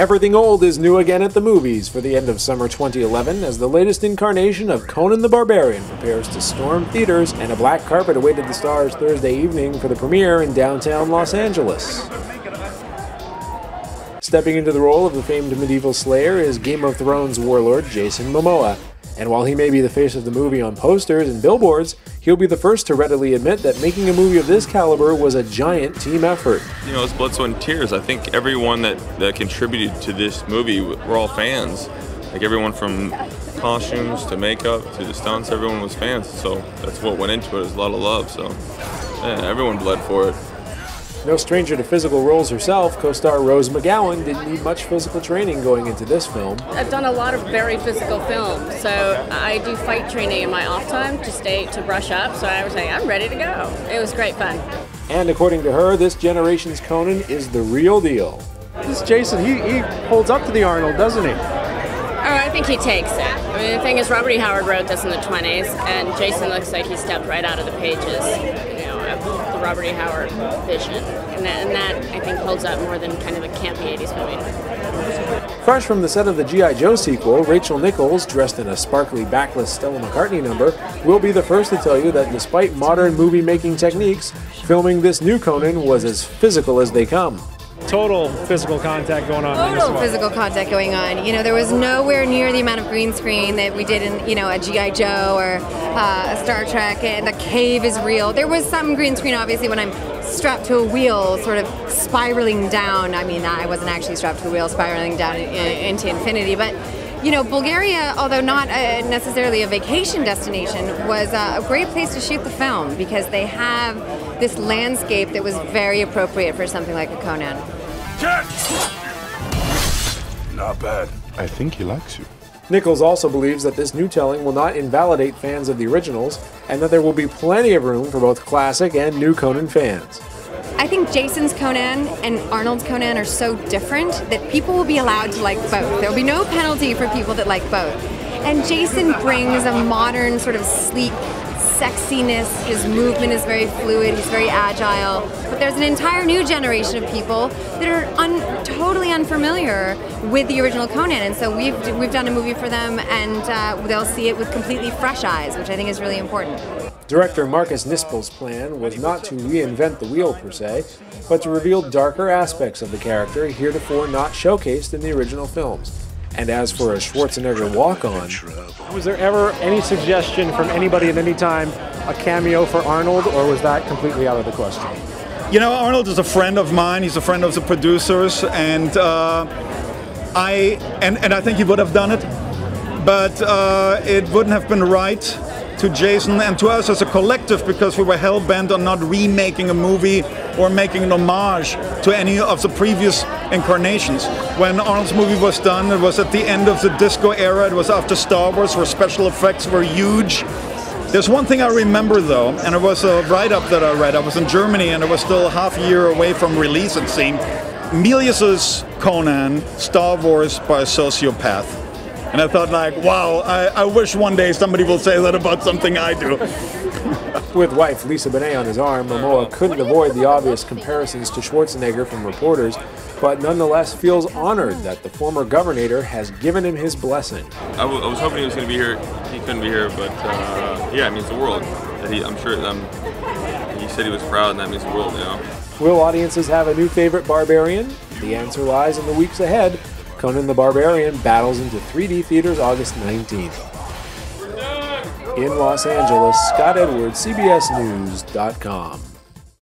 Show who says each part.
Speaker 1: Everything old is new again at the movies for the end of summer 2011 as the latest incarnation of Conan the Barbarian prepares to storm theaters, and a black carpet awaited the stars Thursday evening for the premiere in downtown Los Angeles. Stepping into the role of the famed medieval slayer is Game of Thrones warlord Jason Momoa. And while he may be the face of the movie on posters and billboards, he'll be the first to readily admit that making a movie of this caliber was a giant team effort.
Speaker 2: You know, it's blood, sweat, and tears. I think everyone that contributed to this movie, we're all fans. Like everyone from costumes to makeup to the stunts, everyone was fans. So that's what went into it, is a lot of love. So yeah, everyone bled for it.
Speaker 1: No stranger to physical roles herself, co-star Rose McGowan didn't need much physical training going into this film.
Speaker 3: I've done a lot of very physical films, so I do fight training in my off time to brush up, so I was saying I'm ready to go. It was great fun.
Speaker 1: And according to her, this generation's Conan is the real deal. This Jason, he holds up to the Arnold, doesn't he?
Speaker 3: Oh, I think he takes it. I mean, the thing is, Robert E. Howard wrote this in the 20s, and Jason looks like he stepped right out of the pages, you know, of the Robert E. Howard vision. And that, I think, holds up more than kind of a campy 80s movie.
Speaker 1: Fresh from the set of the G.I. Joe sequel, Rachel Nichols, dressed in a sparkly backless Stella McCartney number, will be the first to tell you that despite modern movie-making techniques, filming this new Conan was as physical as they come.
Speaker 4: Total physical contact going on.
Speaker 5: Total physical contact going on. You know, there was nowhere near the amount of green screen that we did in, you know, a G.I. Joe or a Star Trek, and the cave is real. There was some green screen, obviously, when I'm strapped to a wheel, sort of spiraling down. I mean, I wasn't actually strapped to a wheel, spiraling down into infinity, but you know, Bulgaria, although not necessarily a vacation destination, was a great place to shoot the film because they have this landscape that was very appropriate for something like a Conan.
Speaker 6: Not bad. I think he likes you.
Speaker 1: Nichols also believes that this new telling will not invalidate fans of the originals, and that there will be plenty of room for both classic and new Conan fans.
Speaker 5: I think Jason's Conan and Arnold's Conan are so different that people will be allowed to like both. There will be no penalty for people that like both. And Jason brings a modern sort of sleek sexiness. His movement is very fluid, he's very agile. But there's an entire new generation of people that are totally unfamiliar with the original Conan. And so we've done a movie for them, and they'll see it with completely fresh eyes, which I think is really important.
Speaker 1: Director Marcus Nispel's plan was not to reinvent the wheel per se, but to reveal darker aspects of the character heretofore not showcased in the original films. And as for a Schwarzenegger walk-on...
Speaker 4: Was there ever any suggestion from anybody at any time, a cameo for Arnold, or was that completely out of the question?
Speaker 7: You know, Arnold is a friend of mine, he's a friend of the producers, and I think he would have done it, but it wouldn't have been right to Jason and to us as a collective, because we were hell-bent on not remaking a movie or making an homage to any of the previous incarnations. When Arnold's movie was done, it was at the end of the disco era, it was after Star Wars, where special effects were huge. There's one thing I remember though, and it was a write-up that I read. I was in Germany and it was still half a year away from release, it seemed. Milius's Conan, Star Wars by a sociopath. And I thought, like, wow, I wish one day somebody will say that about something I do.
Speaker 1: With wife Lisa Bonet on his arm, Momoa couldn't avoid the obvious comparisons to Schwarzenegger from reporters, but nonetheless feels honored that the former governor has given him his blessing.
Speaker 2: I was hoping he was going to be here. He couldn't be here, but yeah, it means the world. I'm sure he said he was proud, and that means the world, you know.
Speaker 1: Will audiences have a new favorite Barbarian? The answer lies in the weeks ahead. Conan the Barbarian battles into 3D theaters August 19th. In Los Angeles, Scott Edwards, CBSNews.com.